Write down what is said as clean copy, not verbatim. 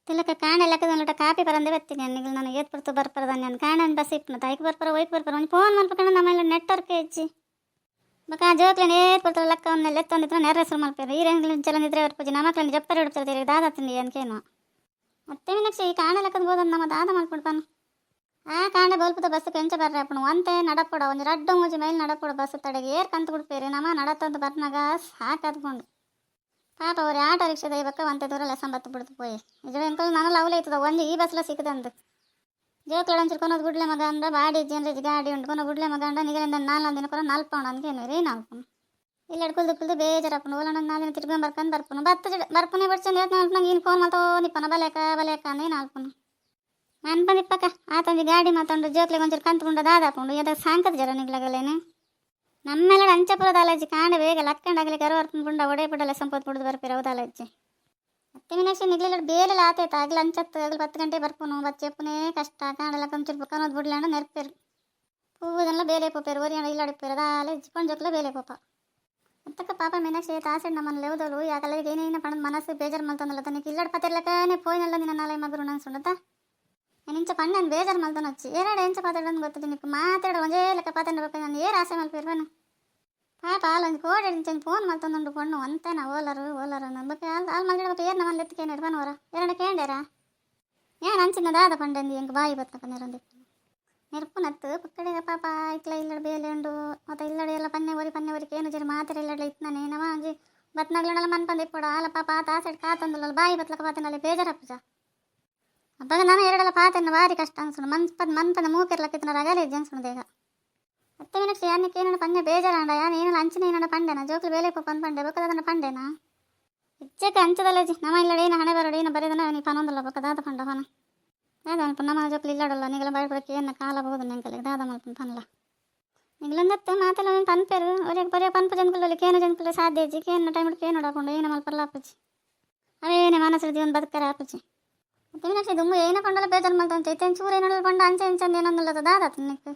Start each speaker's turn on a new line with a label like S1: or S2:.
S1: ತಿಲಕ ಕಾಣ ಲೆಕ್ಕದ ಕಾಪಿ ಬರಂದೆ ಬರ್ತೀನಿ ನಿಗಲು ನನಗೆ ಏತ್ ಬರ್ತು ಬರ್ಪರದ ನಾನು ಕಾಣ ಬಸ್ ಇಪ್ಪನ ತಾಯಿಗೆ ಬರ್ಪರ ಒಯ್ಕೆ ಬರ್ಪರ ಒಂದು ಫೋನ್ ಮಾಡ್ಬೇಕಂದ್ರೆ ನಮ್ಮಲ್ಲಿ ನೆಟ್ವರ್ಕ್ ಹೆಚ್ಚಿ ಬಕ ಜೋಕ್ಲೇನು ಏತ್ ಬರ್ತಾರೆ ಲೆಕ್ಕ ಒಂದು ಲೆತ್ತೊಂದಿದ್ರೆ ನೆರ ಹೆಸರು ಮಾಡ್ತಾರೆ ಈ ರೇಂಗ್ಲಿ ಚಲಂದಿದ್ರೆ ಅವ್ರ ಪೂಜೆ ನಮ್ಮಕ್ಳನ್ನು ಜಪ್ಪರ್ ಹಿಡ್ತಾರೆ ದಾದ ತಿಂಡಿ ಅನ್ಕೇನು ಮತ್ತೆ ಮೀನಾಕ್ಷಿ ಈ ಕಾಣ ಲೆಕ್ಕದ ಹೋದಂದು ನಮ್ಮ ದಾದ ಮಾಡ್ಬಿಡ್ತಾನು ಆ ಕಾಂಡ ಬೋಲ್ಪುತ ಬಸ್ ಕೆಂಚ ಬರ್ರೆ ಅಪ್ಪನು ಒಂತೆ ನಡಪಡ ಒಂದು ರಡ್ಡು ಮೂಜಿ ಮೈಲ್ ನಡಪಡ ಬಸ್ ತಡೆಗೆ ಏರ್ ಕಂತು ಬಿಡ್ಪೇರಿ ನಮ್ಮ ನಡತಂದು ಬರ್ನಾಗ ಸಾಕದ್ಕೊಂಡು ಪಾಪ ಅವ್ರು ಆಟೋ ರಿಕ್ಷಾದ ಇವಕ್ಕ ಒಂತೆ ದೂರ ಲೆಸನ್ ಬತ್ತು ಬಿಡ್ತು ಪೋಯಿ ನಿಜವೇ ಅಂಕಲ್ ನಾನು ಲವ್ಲೆ ಐತದ ಒಂದು ಈ ಬಸ್ಲ ಸಿಕ್ಕದಂದು ಜೋಕ್ಲಡ ಕೊನೋದು ಗುಡ್ಲೆ ಮಗ ಅಂದ ಬಾಡಿ ಜನರೇಜ್ ಗಾಡಿ ಉಂಟು ಕೊನೋ ಗುಡ್ಲೆ ಮಗ ಅಂದ ನಿಗಲಿಂದ 4 ದಿನ ಕೊನ 4 ಪೌಂಡ್ ಅನ್ಕೇನು ರೀ 4 ಪೌಂಡ್ ಇಲ್ಲ ಕುಲ್ದು ಬೇಜಾರಪ್ಪನು ಓಲ 4 ದಿನ ತಿರ್ಗಿ ಬರ್ಕೊಂಡು ಬರ್ಪನು ಬರ್ಪನೆ ಬರ್ಚಂದು ನಂಗೆ ಇನ್ನು ಫೋನ್ ಮಾಡ್ತೋ ನಿಪ್ಪನ ಬಲೇಕ ಅಂದೇ 4 ಪೌಂಡ್ ನಾನು ಬಂದಿಪ್ಪಕ್ಕ ಆತಂದು ಗಾಡಿ ಮಾತಂಡು ಜೋಕ್ಲಿಗೆ ಒಂಚೂರು ಕಂತುಕೊಂಡು ದಾದಾಪುಂಡು ಎದಾಗ ಸಾಂಕದ ಜರ ನಿಗ್ಲಾಗಲೇನೆ ನಮ್ಮೆಲ್ಲ ಅಂಚಪುರದ ಅಲಜ್ಜಿ ಕಾಂಡ ಬೇಗ ಲಕ್ಕಂಡಾಗಲಿ ಕರುವರ್ಪನ್ ಪುಂಡ ಒಡೆ ಪುಡಲೆ ಸಂಪತ್ ಬಿಡದು ಬರ್ಪಿರ ಹೌದು ಅಲಜ್ಜಿ ಮತ್ತೆ ಮೀನಾಕ್ಷಿ ನಿಗ್ಲಿಲ್ಲ ಬೇಲೆಲ್ಲ ಆತೈತ ಆಗ್ಲಿ ಅಂಚತ್ತು ಆಗಲಿ 10 ಗಂಟೆ ಬರ್ಪುನು ಬಚ್ಚೆಪ್ಪನೇ ಕಷ್ಟ ಕಾಂಡಲ್ಲ ಕಂಚೂರು ಕನ್ನೋದು ಬಿಡ್ಲಾಂಡ ನೆರ್ಪೇರು ಹೂವುದೆಲ್ಲ ಬೇಲೆ ಪೋಪೇರು ಒರಿಯಂಡ ಇಲ್ಲಾಡಿಪೇರು ಅದಾಲೆ ಇಚ್ಕೊಂಡು ಜೋಕ್ಲ ಬೇಲೆ ಪೋಪ ಮತ್ತಕ್ಕ ಪಾಪ ಮೀನಾಕ್ಷಿ ತಾಸೆಡ್ ನಮ್ಮನ್ನು ಲೆವದಲು ಯಾಕಲ್ಲ ಏನೇನು ಪಣದ ಮನಸ್ಸು ಬೇಜಾರು ಮಲ್ತಂದಲ್ಲ ತನಕ ಇಲ್ಲಾಡ್ ಪತ್ತಿರ್ಲಕ್ಕನೇ ಪೋಯ್ನಲ್ಲ ನಿನ್ನ ನಾಳೆ ಮಗರು ನಾನು ಸುಂಡತಾ ನಿಂಚ ಪಣ್ಣನ್ನು ಬೇಜಾರು ಮಲ್ತಾನೆ వచ్చి ಏರಾಡ ಎಂಚ ಪಾತಾಡೋದು ಗೊತ್ತಿದೆ ನಿಕ್ಕು ಮಾತಾಡ ಒಂದೇ ಲೆಕ್ಕ ಪಾತಾಡಬೇಕು ನಾನು ಏರು ಆಸೆ ಮಲ್ಪಿರ್ವನು ಪಾಪ ಹಾಲೊಂದು ಕೋಡೆ ನಿಂಚಂದು ಫೋನ್ ಮಲ್ತಂದು ಪಣ್ಣು ಅಂತೆನಾ ಓಲರು ನನ್ಬೇಕು ಹಾಲು ಮಲ್ಗಿಡಬೇಕು ಏರು ನಮ್ಮಲ್ಲಿ ಎತ್ತಿಕೇನು ಇಡ್ಬಾನವರ ಎರಡು ಕೇಂಡೇರ ಏನು ಅಂಚಿನ ದಾದ ಪಂಡೆಂದು ಹೆಂಗೆ ಬಾಯಿ ಬತ್ತಪ್ಪ ನೆರೊಂದು ನೆರಪು ನತ್ತು ಪಕ್ಕಡೆಗ ಪಾಪ ಇಟ್ಲ ಇಲ್ಲಡ ಬೇಲೆ ಉಂಡು ಮತ್ತು ಇಲ್ಲಡೆ ಎಲ್ಲ ಪನ್ನೆ ಒರಿಗೆ ಏನು ಜರಿ ಮಾತಾಡ ಇಲ್ಲಡ ಇತ್ತನೇ ನವ ಅಂಜಿ ಬತ್ನಗ್ಲನೆಲ್ಲ ಮನ್ಪಂದು ಇಪ್ಪಡ ಹಾಲ ಪಾಪ ಆ ಸೈಡ್ ಕಾತಂದಲ್ಲ ಬಾಯಿ ಬತ್ಲಕ್ಕ ಪಾತನಲ್ಲಿ ಬೇಜಾರಪ್ಪಜ ಅಬ್ಬಾಗ ನಾನು ಎರಡೆಲ್ಲ ಪಾತನ್ನು ಭಾರಿ ಕಷ್ಟ ಅನ್ಸುಂಡು ಮನ್ಪದ ಮೂಕಿರ್ಲಕ್ಕಿತ್ತು ರಗಲೆ ಇದ್ದೆ ಅನ್ಸುಂಡು ದೇಗ ಮತ್ತೆ ಮೀನಾಕ್ಷಿ ಯಾನಕ್ಕೆ ಏನೋ ಪಂಡೆ ಬೇಜಾರಾಂಡ ಯಾನು ಏನಲ್ಲ ಅಂಚಿನ ಏನೋ ಪಂಡೆನಾ ಜೋಕ್ಲು ಬೇಲೆ ಪಂದು ಪಂಡೆ ಬೊಕ್ಕದನ್ನ ಪಂಡೆನಾ ಇಚ್ಚಕ್ಕೆ ಅಂಚದಲ್ಲಜಿ ನಮ್ಮ ಇಲ್ಲಡೆ ಏನು ಹಣೆ ಬರೋಡು ಏನು ಬರೆದನ ನೀ ಪನೊಂದಲ್ಲ ಬೊಕ್ಕದಾದ ಪಂಡ ಪನ ದಾದ ಮಲ್ಪ ನಮ್ಮ ಜೋಕ್ಲು ಇಲ್ಲಡಲ್ಲ ನೀಗೆಲ್ಲ ಬರಬೇಕು ಏನು ಕಾಲ ಬಹುದು ನೆಂಕಲ್ಲಿ ದಾದ ಮಲ್ಪ ಪನಲ್ಲ ನಿಗ್ಲೊಂದತ್ತೆ ಮಾತೆಲ್ಲ ಏನು ಪನ್ಪೇರು ಅವ್ರಿಗೆ ಬರೆಯೋ ಪನ್ಪು ಜನಕಲ್ಲಿ ಕೇನು ಜನಕಲ್ಲಿ ಸಾಧ್ಯ ಅಜ್ಜಿ ಕೇನು ಟೈಮ್ ಕೇನು ನೋಡಕೊಂಡು ಏನು ಮಲ್ಪರ್ಲ ಅಪ್ಪಜ್ಜಿ ಅವೇನೇ ಮನಸ್ಸು ಒಂದು ಬದುಕರ ಅಪ್ಪಜ್ಜಿ ಮತ್ತೆ ಮೀನಾಕ್ಷಿ ದುಮ್ಮು ಏನೋ ಕೊಂಡಲ್ಲ ಬೇಜಾರು ಮಲ್ತಂತ ಚೂರು ಏನೋ ಪಂಡ ಅಂಚೆ ಅಂಚಂದು ಏನೊಂದಿಲ್ಲದ ದಾದ ನಿನಕ್ಕೆ